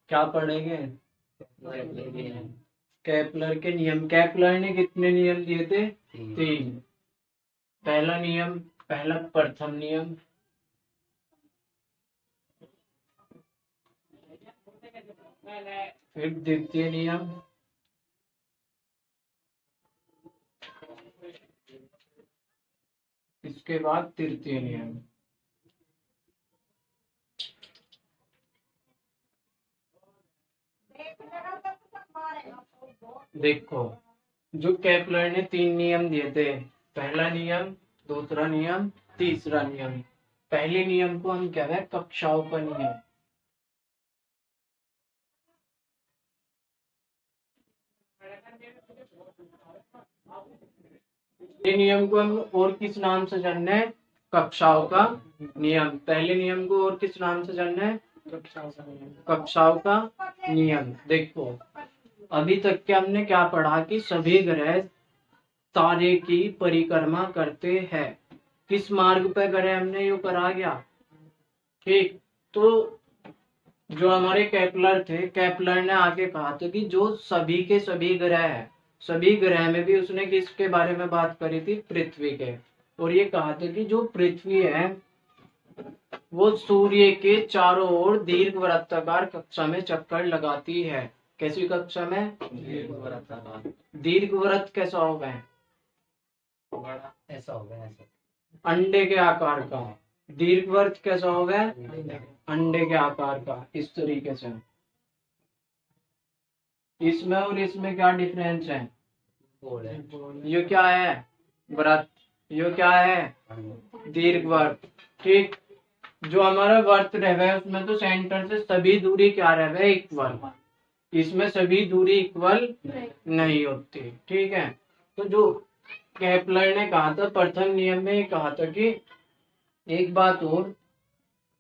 क्या पढ़ेंगे? केपलर के नियम। केपलर ने कितने नियम दिए थे? 3। पहला नियम, पहला प्रथम नियम, फिर द्वितीय नियम, इसके बाद तृतीय नियम। देखो, जो केपलर ने 3 नियम दिए थे, पहला नियम, दूसरा नियम, तीसरा नियम। पहले नियम को हम कह रहे हैं कक्षाओं का नियम। पहले नियम को हम और किस नाम से जानना है? कक्षाओं का नियम। पहले नियम को और किस नाम से जानना है? कक्षाओं का नियम। देखो, अभी तक के हमने क्या पढ़ा कि सभी ग्रह तारे की परिक्रमा करते हैं। किस मार्ग पे ग्रह हमने यो करा गया। ठीक, तो जो हमारे केपलर थे, केपलर ने आगे कहा था कि जो सभी के सभी ग्रह है, सभी ग्रह में भी उसने किसके बारे में बात करी थी? पृथ्वी के। और ये कहा था कि जो पृथ्वी है वो सूर्य के चारों ओर दीर्घ वृत्ताकार कक्षा में चक्कर लगाती है। कैसी कक्षा में? दीर्घ वृत्ताकार। दीर्घ वृत्त कैसा होगा? ऐसा होगा, ऐसा अंडे के आकार का। दीर्घ वृत्त कैसा होगा? अंडे के आकार का। इस तरीके से। इसमें और इसमें क्या डिफरेंस है? ये क्या है? वृत्त। ये क्या है? दीर्घ वृत्त। ठीक, जो हमारा वृत्त रहे उसमें तो सेंटर से सभी दूरी क्या रहे? इक्वल। इसमें सभी दूरी इक्वल नहीं होती। ठीक है, तो जो केपलर ने कहा था प्रथम नियम में, कहा था कि एक बात और,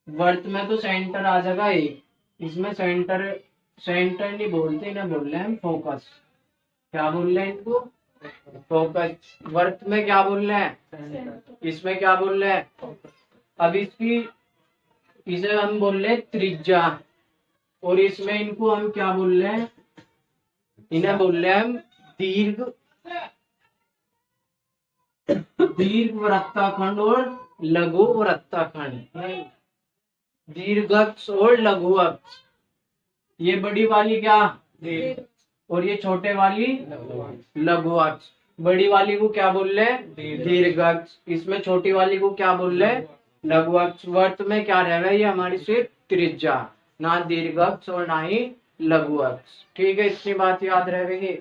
वर्त में तो सेंटर आ जाएगा एक, इसमें सेंटर सेंटर नहीं बोलते ना, बोल रहे हैं फोकस। क्या बोल रहे हैं इनको? फोकस। वर्त में क्या बोल रहे हैं? इसमें क्या बोल रहे हैं? अब इसे हम बोल रहे हैं त्रिज्या, और इसमें इनको हम क्या बोल रहे हैं? इन्हें बोल रहे हैं हम दीर्घ वृत्ताखंड और लघु वृत्ताखंड। दीर्घ अक्ष और लघु अक्ष। ये बड़ी वाली क्या? दीर्घ। और ये छोटे वाली लघु अक्ष। बड़ी वाली को क्या बोल रहे हैं? दीर्घ अक्ष। इसमें छोटी वाली को क्या बोल रहे हैं? लघु अक्ष। वर्त में क्या रह रहा है? ये हमारी सिर्फ त्रिज्या, ना दीर्घ अक्ष और ना ही लघु अक्ष। ठीक है, इतनी बात याद रहेगी।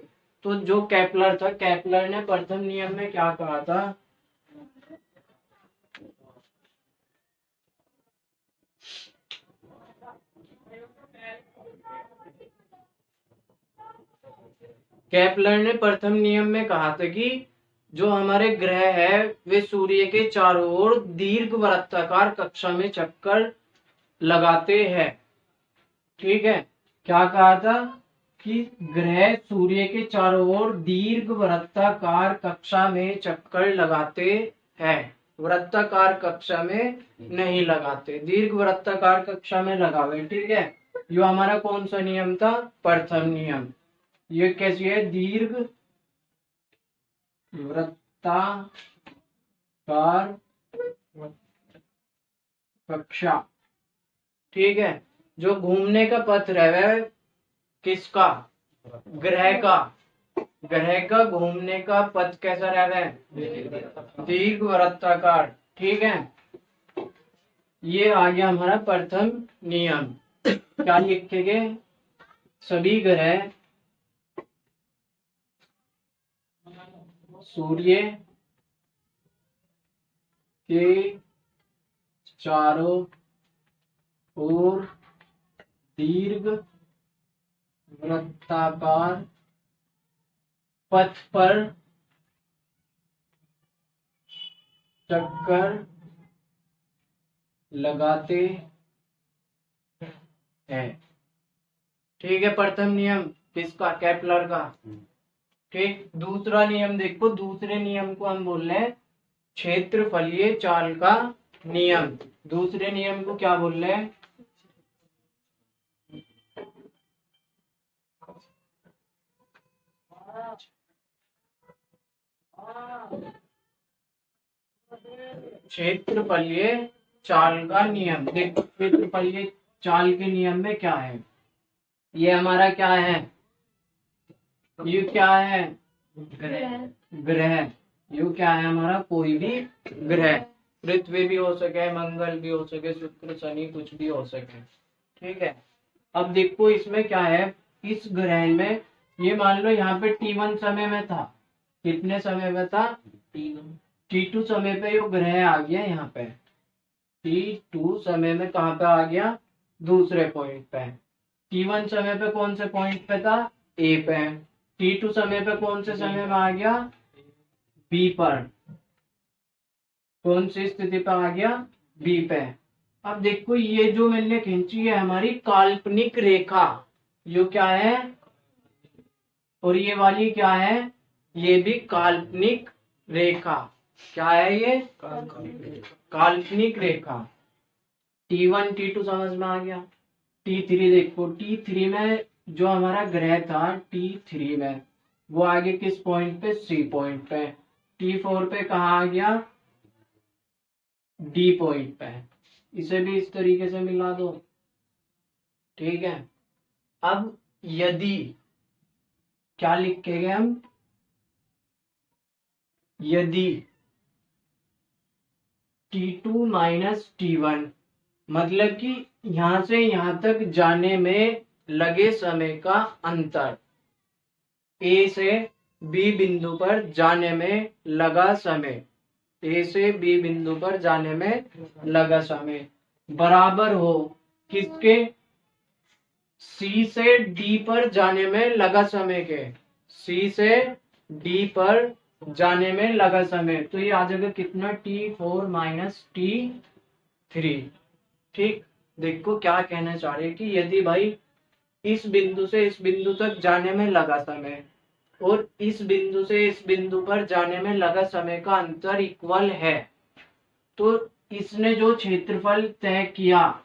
तो जो केपलर था, केपलर ने प्रथम नियम में क्या कहा था? केपलर ने प्रथम नियम में कहा था कि जो हमारे ग्रह है वे सूर्य के चारों ओर दीर्घ वृत्ताकार कक्षा में चक्कर लगाते हैं। ठीक है, क्या कहा था? कि ग्रह सूर्य के चारों ओर दीर्घ वृत्ताकार कक्षा में चक्कर लगाते हैं। वृत्ताकार कक्षा में नहीं लगाते, दीर्घ वृत्ताकार कक्षा में लगावे। ठीक है, जो हमारा कौन सा नियम था? प्रथम नियम। ये कैसी है? दीर्घ वृत्ताकार कक्षा। ठीक है, जो घूमने का पथ रहे किसका? ग्रह का। ग्रह का घूमने का पथ कैसा रह रहा है? दीर्घ वृत्ताकार। ठीक है, ये आ गया हमारा प्रथम नियम। क्या लिखेंगे? सभी ग्रह सूर्य के चारों ओर दीर्घ वृत्ताकार पथ पर चक्कर लगाते हैं। ठीक है, प्रथम नियम किसका? केपलर का। ठीक, दूसरा नियम देखो। दूसरे नियम को हम बोल रहे हैं क्षेत्रफलीय चाल का नियम। दूसरे नियम को क्या बोल रहे हैं? क्षेत्रफलीय चाल का नियम। देखो क्षेत्रफलीय चाल के नियम में क्या है, ये हमारा क्या है, ये क्या है, ग्रह। ये क्या है हमारा, कोई भी ग्रह, पृथ्वी भी हो सके, मंगल भी हो सके, शुक्र शनि कुछ भी हो सके। ठीक है, अब देखो इसमें क्या है, इस ग्रह में ये मान लो यहाँ पे T1 समय में था, कितने समय में था, T2 समय पे ये ग्रह आ गया यहाँ पे, T2 समय में कहाँ पे आ गया, दूसरे पॉइंट पे। T1 समय पे कौन से पॉइंट पे था, A पे। T2 समय पे कौन से समय में आ गया, B पर। कौन सी स्थिति पे आ गया, B पे। अब देखो ये जो मैंने खींची है हमारी काल्पनिक रेखा, ये क्या है, और ये वाली क्या है, ये भी काल्पनिक रेखा। क्या है ये, काल्पनिक रेखा। T1 T2 समझ में आ गया। T3 देखो, T3 में जो हमारा ग्रह था T3 में, वो आगे किस पॉइंट पे, C पॉइंट पे। T4 पे कहा आ गया, D पॉइंट पे। इसे भी इस तरीके से मिला दो। ठीक है, अब यदि क्या लिखेंगे हम, यदि T2 माइनस T1, मतलब कि यहां से यहां तक जाने में लगे समय का अंतर, A से B बिंदु पर जाने में लगा समय, A से B बिंदु पर जाने में लगा समय बराबर हो किसके, C से D पर जाने में लगा समय के। C से D पर जाने में लगा समय, तो ये आ जाएगा कितना, T4 माइनस T3। ठीक, देखो क्या कहना चाह रहे हैं कि यदि भाई इस बिंदु से इस बिंदु तक जाने में लगा समय और इस बिंदु से इस बिंदु पर जाने में लगा समय का अंतर इक्वल है, तो इसने जो क्षेत्रफल तय किया,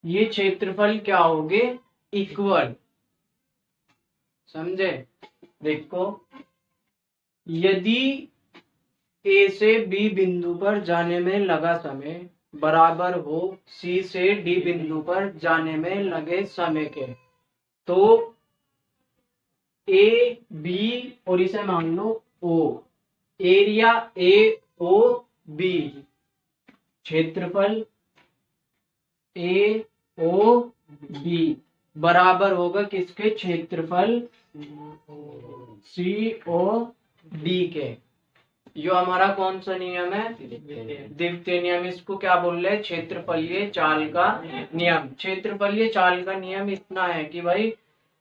ये क्षेत्रफल क्या होंगे, इक्वल। समझे, देखो यदि ए से बी बिंदु पर जाने में लगा समय बराबर हो सी से डी बिंदु पर जाने में लगे समय के, तो ए बी और इसे मान लो ओ, एरिया ए ओ बी, क्षेत्रफल ए ओ बी बराबर होगा किसके, क्षेत्रफल सी ओ डी के। यो हमारा कौन सा नियम है, द्वितीय नियम। इसको क्या बोल रहे हैं, क्षेत्रफलीय चाल का नियम। क्षेत्रफलीय चाल का नियम इतना है कि भाई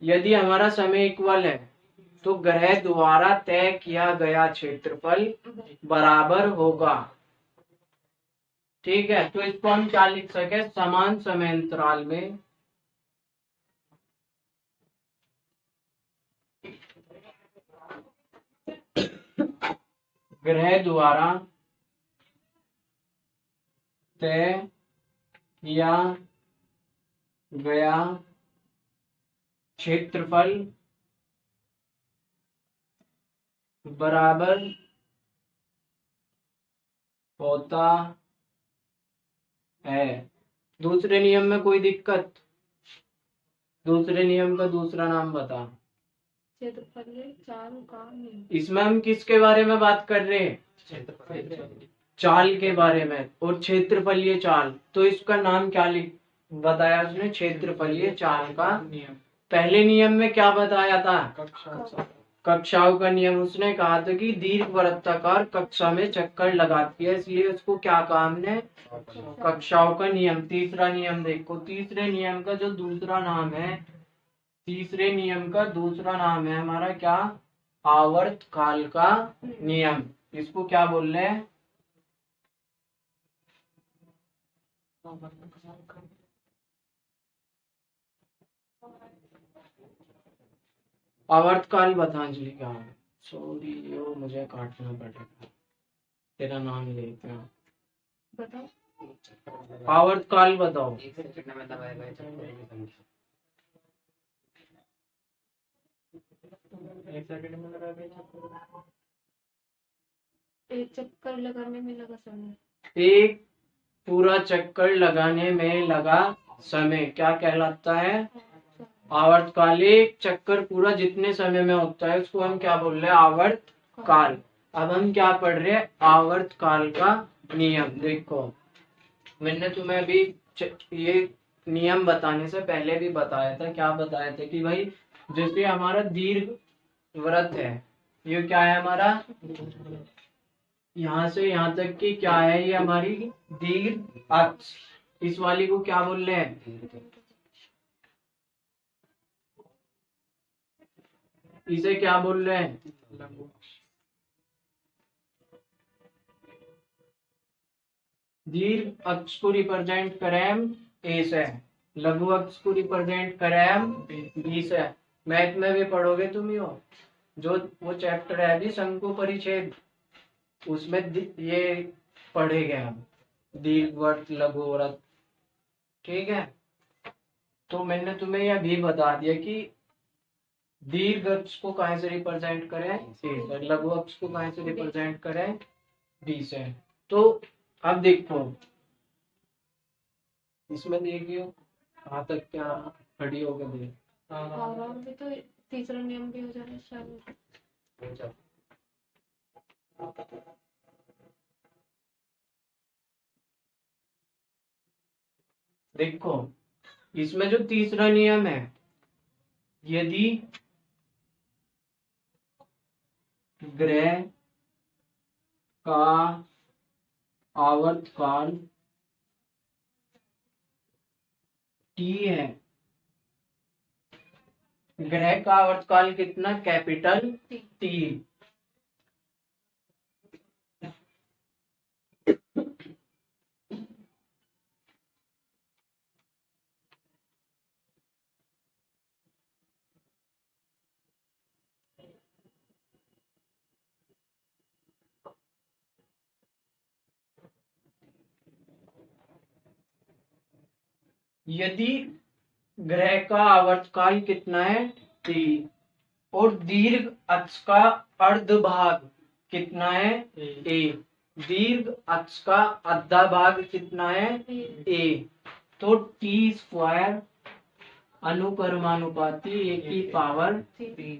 यदि हमारा समय इक्वल है तो ग्रह द्वारा तय किया गया क्षेत्रफल बराबर होगा। ठीक है, तो इसको हम क्या लिख सके, समान समय अंतराल में ग्रह द्वारा तय किया गया क्षेत्रफल बराबर होता है। दूसरे नियम में कोई दिक्कत, दूसरे नियम का दूसरा नाम बता। क्षेत्रफलीय चाल का नियम। इसमें हम किसके बारे में बात कर रहे हैं, चाल के बारे में, और क्षेत्रफलीय चाल, तो इसका नाम क्या लिख बताया उसने, क्षेत्रफलीय चाल का नियम। पहले नियम में क्या बताया था, कक्षाओं का नियम। उसने कहा था कि दीर्घ वृत्ताकार कक्षा में चक्कर लगाती है, इसलिए उसको क्या कहा हमने, कक्षाओं का नियम। तीसरा नियम देखो, तीसरे नियम का जो दूसरा नाम है, तीसरे नियम का दूसरा नाम है हमारा क्या, आवर्तकाल का नियम। इसको क्या बोल रहे हैं, आवर्तकाल पतंजलि का है। सॉरी यो मुझे काटना पड़ेगा, तेरा नाम लेते हैं। बताओ। आवर्तकाल बताओ। एक सेकंड में दबाए गए चक्करों की संख्या। एक सेकंड में दबाए गए चक्करों। एक चक्कर लगाने में लगा समय। एक पूरा चक्कर लगाने में लगा समय क्या कहलाता है? आवर्तकालिक चक्कर पूरा जितने समय में होता है उसको हम क्या बोल रहे हैं? आवर्तकाल। अब हम क्या पढ़ रहे हैं? आवर्तकाल का नियम। देखो मैंने तुम्हें अभी ये नियम बताने से पहले भी बताया था। क्या बताया था कि भाई जैसे हमारा दीर्घ व्रत है, ये क्या है हमारा? यहाँ से यहाँ तक की क्या है? ये हमारी दीर्घ अक्ष। इस वाली को क्या बोल रहे हैं? इसे क्या बोल रहे हैं? दीर्घ अक्ष को रिप्रेजेंट करें हम ए से, लघु अक्ष को रिप्रेजेंट करें हम बी से। मैथ में भी पढ़ोगे तुम ही हो, जो वो चैप्टर है अभी शंकु परिच्छेद, उसमें ये पढ़ेंगे हम दीर्घ व्रत लघु व्रत। ठीक है, तो मैंने तुम्हें यह भी बता दिया कि दीर्घ अक्ष को कहाँ से रिप्रेजेंट करें? ए से। लघु अक्ष को कहाँ से रिप्रेजेंट करें? बी से। तो अब देखो इसमें देखियो कहाँ तक क्या खड़ी हो गई देख। और भी तो तीसरा नियम भी हो जाना शायद। देखो इसमें जो तीसरा नियम है, यदि ग्रह का आवर्तकाल टी है, ग्रह का आवर्तकाल कितना? Capital T. यदि ग्रह का आवर्तकाल कितना है? टी। और दीर्घ अक्ष का अर्धभाग कितना है? ए। दीर्घ अक्ष का आधा भाग कितना है? ए। तो टी स्क्वायर अनुक्रमानुपाती ए की पावर 3।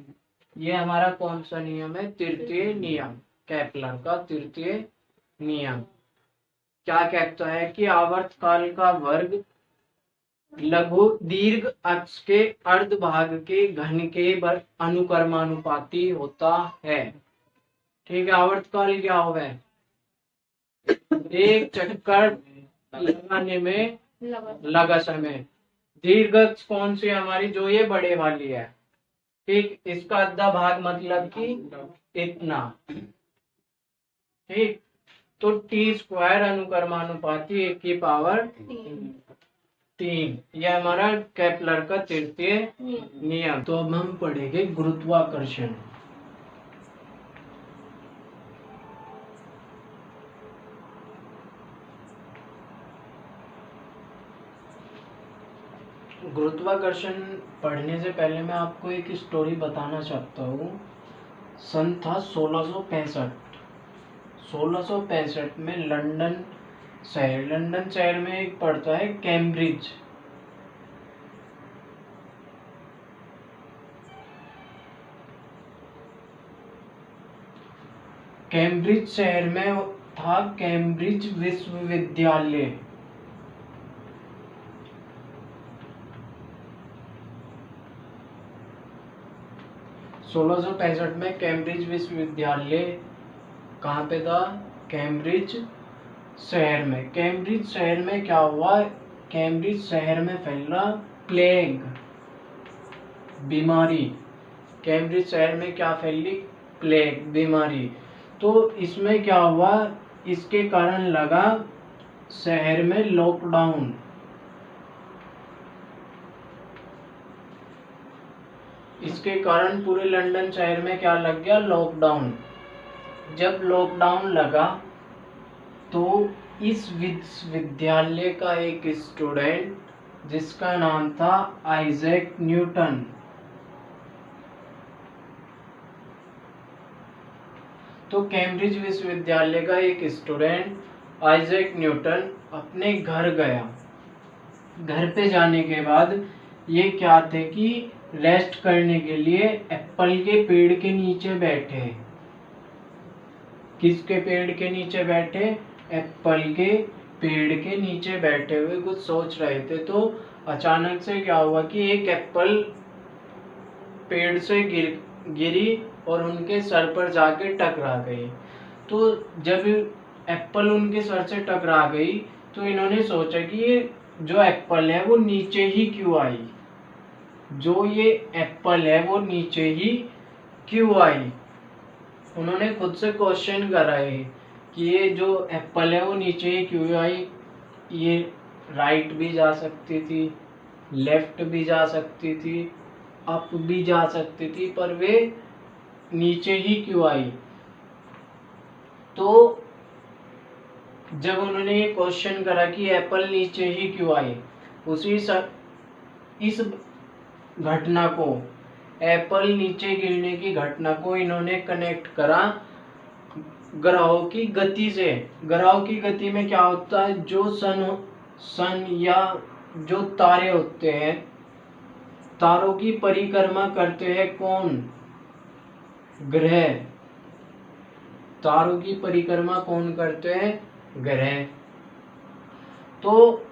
ये हमारा कौन सा नियम है? तृतीय नियम, केपलर का तृतीय नियम। क्या कहता है कि आवर्तकाल का वर्ग लघु दीर्घ अक्ष के अर्ध भाग के घन के अनुक्रमानुपाती होता है। ठीक है, आवर्तकाल क्या होगा? एक चक्कर लगाने में लगा समय। दीर्घ अक्ष कौन सी हमारी? जो ये बड़े वाली है। ठीक, इसका आधा भाग मतलब कि इतना। ठीक, तो टी स्क्वायर अनुक्रमानुपाती ए की पावर 3। यह हमारा केपलर का तृतीय नियम। तो अब हम पढ़ेंगे गुरुत्वाकर्षण। गुरुत्वाकर्षण पढ़ने से पहले मैं आपको एक स्टोरी बताना चाहता हूँ। सन था 1665। 1665 में लंदन शहर में एक पड़ता है कैम्ब्रिज। कैम्ब्रिज शहर में था कैम्ब्रिज विश्वविद्यालय। सोलह सौ पैंसठ में कैम्ब्रिज विश्वविद्यालय कहाँ पे था? कैम्ब्रिज शहर में। कैम्ब्रिज शहर में क्या हुआ? कैम्ब्रिज शहर में फैला प्लेग बीमारी। कैम्ब्रिज शहर में क्या फैली? प्लेग बीमारी। तो इसमें क्या हुआ? इसके कारण लगा शहर में लॉकडाउन। इसके कारण पूरे लंदन शहर में क्या लग गया? लॉकडाउन। जब लॉकडाउन लगा तो इस विश्वविद्यालय का एक स्टूडेंट जिसका नाम था आइजैक न्यूटन। तो कैम्ब्रिज विश्वविद्यालय का एक स्टूडेंट आइजैक न्यूटन अपने घर गया। घर पे जाने के बाद ये क्या थे कि रेस्ट करने के लिए एप्पल के पेड़ के नीचे बैठे। किसके पेड़ के नीचे बैठे? एप्पल के पेड़ के नीचे बैठे हुए कुछ सोच रहे थे। तो अचानक से क्या हुआ कि एक एप्पल पेड़ से गिरी और उनके सर पर जाके टकरा गई। तो जब एप्पल उनके सर से टकरा गई तो इन्होंने सोचा कि ये जो एप्पल है वो नीचे ही क्यों आई, जो ये एप्पल है वो नीचे ही क्यों आई। उन्होंने खुद से क्वेश्चन करा है कि ये जो एप्पल है वो नीचे ही क्यों आई। ये राइट भी जा सकती थी, लेफ्ट भी जा सकती थी, अप भी जा सकती थी, पर वे नीचे ही क्यों आई। तो जब उन्होंने ये क्वेश्चन करा कि एप्पल नीचे ही क्यों आई, इस घटना को, एप्पल नीचे गिरने की घटना को इन्होंने कनेक्ट करा ग्रहों की गति से। ग्रहों की गति में क्या होता है, जो सन या जो तारे होते हैं, तारों की परिक्रमा करते हैं कौन? ग्रह। तारों की परिक्रमा कौन करते हैं? ग्रह। तो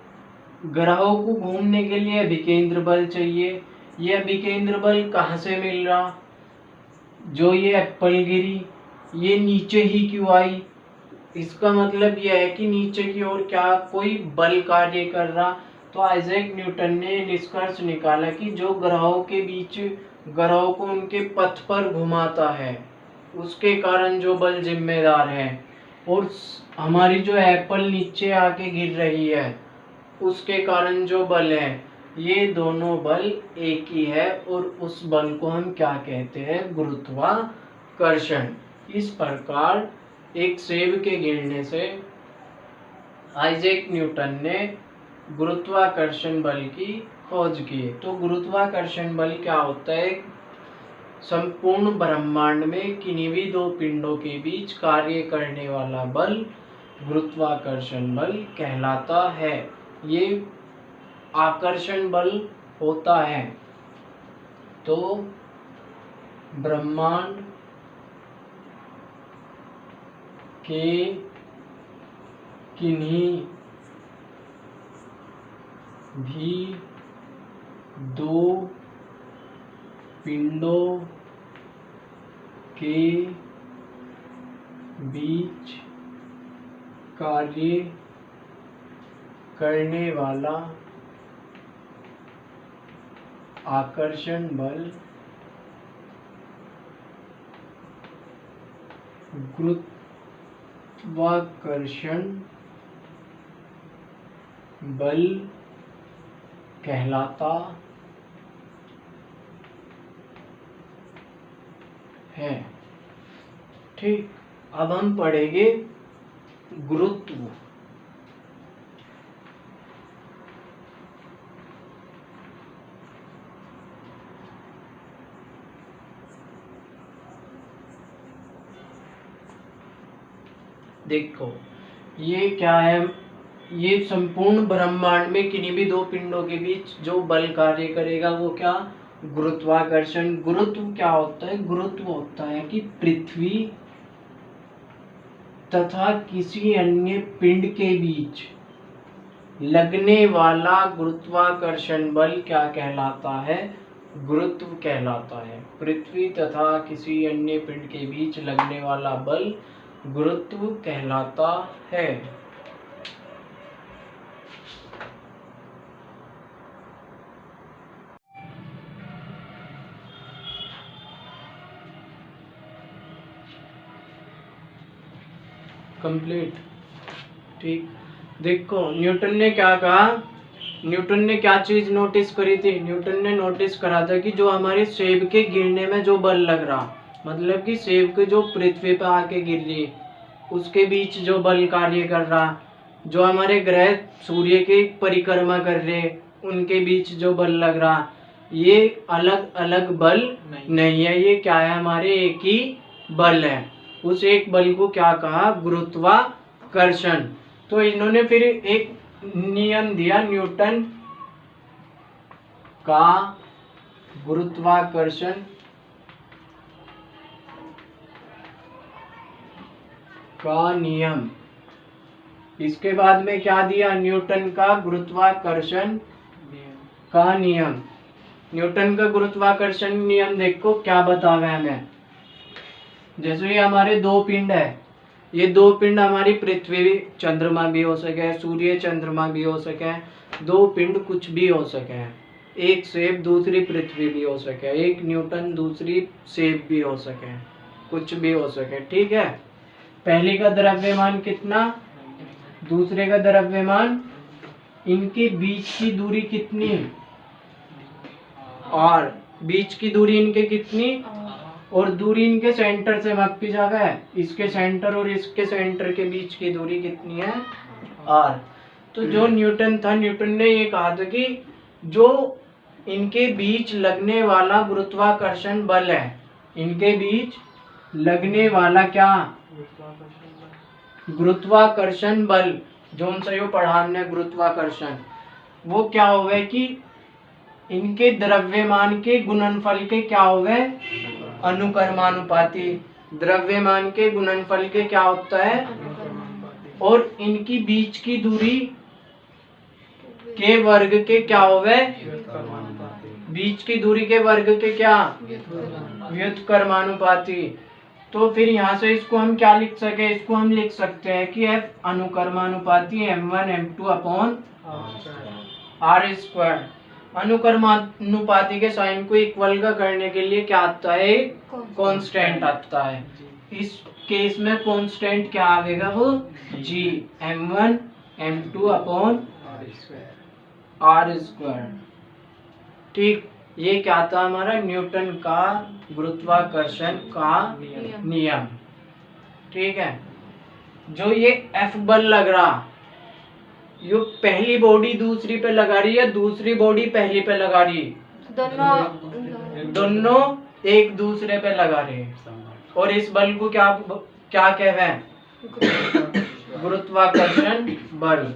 ग्रहों को घूमने के लिए अभिकेंद्र बल चाहिए। ये अभिकेंद्र बल कहाँ से मिल रहा? जो ये एप्पल गिरी ये नीचे ही क्यों आई, इसका मतलब यह है कि नीचे की ओर क्या कोई बल कार्य कर रहा। तो आइजैक न्यूटन ने निष्कर्ष निकाला कि जो ग्रहों के बीच, ग्रहों को उनके पथ पर घुमाता है, उसके कारण जो बल जिम्मेदार है, और हमारी जो एप्पल नीचे आके गिर रही है उसके कारण जो बल है, ये दोनों बल एक ही है, और उस बल को हम क्या कहते हैं? गुरुत्वाकर्षण। इस प्रकार एक सेब के गिरने से आइजैक न्यूटन ने गुरुत्वाकर्षण बल की खोज की। तो गुरुत्वाकर्षण बल क्या होता है? संपूर्ण ब्रह्मांड में किन्हीं भी दो पिंडों के बीच कार्य करने वाला बल गुरुत्वाकर्षण बल कहलाता है। ये आकर्षण बल होता है। तो ब्रह्मांड के किन्हीं भी दो पिंडों के बीच कार्य करने वाला आकर्षण बल गुरुत्वाकर्षण बल कहलाता है। ठीक, अब हम पढ़ेंगे गुरुत्व। देखो ये क्या है, ये संपूर्ण ब्रह्मांड में किन्हीं भी दो पिंडों के बीच जो बल कार्य करेगा वो क्या? गुरुत्वाकर्षण। गुरुत्व क्या होता है? गुरुत्व होता है कि पृथ्वी तथा किसी अन्य पिंड के बीच लगने वाला गुरुत्वाकर्षण बल क्या कहलाता है? गुरुत्व कहलाता है। पृथ्वी तथा किसी अन्य पिंड के बीच लगने वाला बल गुरुत्व कहलाता है। कंप्लीट। ठीक, देखो न्यूटन ने क्या कहा, न्यूटन ने क्या चीज नोटिस करी थी? न्यूटन ने नोटिस करा था कि जो हमारे सेब के गिरने में जो बल लग रहा, मतलब कि सेब के जो पृथ्वी पर आके गिर रही उसके बीच जो बल कार्य कर रहा, जो हमारे ग्रह सूर्य की परिक्रमा कर रहे उनके बीच जो बल लग रहा, ये अलग अलग बल नहीं है, ये क्या है, हमारे एक ही बल है। उस एक बल को क्या कहा, गुरुत्वाकर्षण। तो इन्होंने फिर एक नियम दिया न्यूटन का गुरुत्वाकर्षण का नियम। इसके बाद में क्या दिया, न्यूटन का गुरुत्वाकर्षण का नियम। न्यूटन का गुरुत्वाकर्षण नियम देखो क्या बतावे हमें। जैसे ये हमारे दो पिंड है, ये दो पिंड हमारी पृथ्वी चंद्रमा भी हो सके, सूर्य चंद्रमा भी हो सके, दो पिंड कुछ भी हो सके, एक सेब दूसरी पृथ्वी भी हो सके, एक न्यूटन दूसरी सेब भी हो सके, कुछ भी हो सके, ठीक है। पहले का द्रव्यमान कितना, दूसरे का द्रव्यमान, इनके बीच की दूरी कितनी, और बीच की दूरी इनके कितनी, और दूरी इनके सेंटर से मापी जावे है, इसके सेंटर और इसके सेंटर के बीच की दूरी कितनी है, आर। तो जो न्यूटन था, न्यूटन ने ये कहा था कि जो इनके बीच लगने वाला गुरुत्वाकर्षण बल है, इनके बीच लगने वाला क्या, गुरुत्वाकर्षण बल, जो उनसे यो पढ़ा हमने गुरुत्वाकर्षण, वो क्या होवे कि इनके द्रव्यमान के गुणनफल के क्या होवे, अनुकर्मानुपाती। द्रव्यमान के गुणनफल के क्या होता है, और इनकी बीच की दूरी के वर्ग के क्या होवे, बीच की दूरी के वर्ग के क्या, व्युत्क्रमानुपाती। तो फिर यहाँ से इसको हम क्या लिख सके, इसको हम लिख सकते हैं कि F अनुकर्मानुपाती m1 m2 upon r square. अनुकर्मानुपाती के साइन को इक्वल का करने के लिए क्या आता है, कांस्टेंट आता है। इस केस में कांस्टेंट क्या आएगा, वो g m1 m2 upon r square. ठीक, ये क्या था हमारा न्यूटन का गुरुत्वाकर्षण का नियम। ठीक है, जो ये F बल लग रहा, यो पहली बॉडी दूसरी पे लगा रही है, दूसरी बॉडी पहली पे लगा रही, दोनों एक दूसरे पे लगा रहे हैं, और इस बल को क्या क्या कहते हैं, गुरुत्वाकर्षण बल।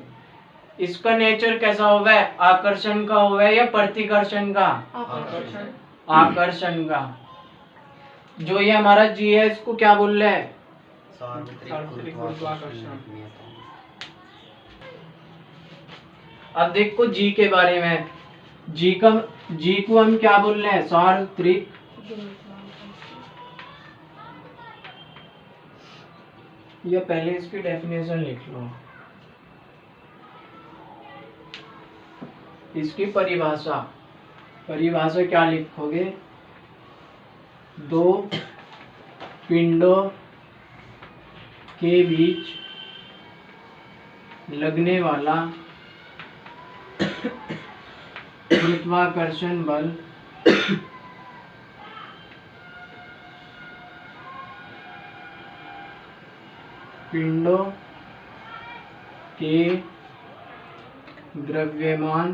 इसका नेचर कैसा होगा, आकर्षण का होगा या प्रतिकर्षण का, आकर्षण का। जो ये हमारा जी है, इसको क्या बोल रहे हैं, सार्वत्रिक गुरुत्वाकर्षण। अब देखो जी के बारे में, जी को हम क्या बोल रहे हैं, सार्वत्रिक। या पहले इसकी डेफिनेशन लिख लो, इसकी परिभाषा, परिभाषा क्या लिखोगे, दो पिंडों के बीच लगने वाला गुरुत्वाकर्षण बल पिंडों के द्रव्यमान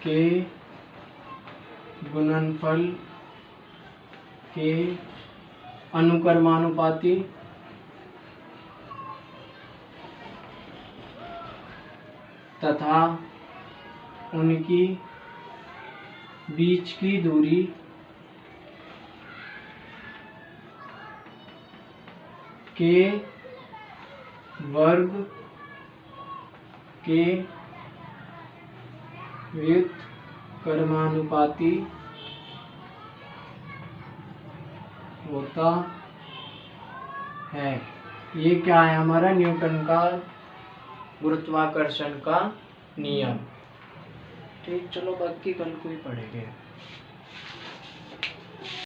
के गुणनफल के अनुकर्मानुपाती तथा उनकी बीच की दूरी के वर्ग के व्युत्क्रमानुपाती होता है। ये क्या है, हमारा न्यूटन का गुरुत्वाकर्षण का नियम। ठीक, चलो बाकी कल को ही पढ़ेंगे।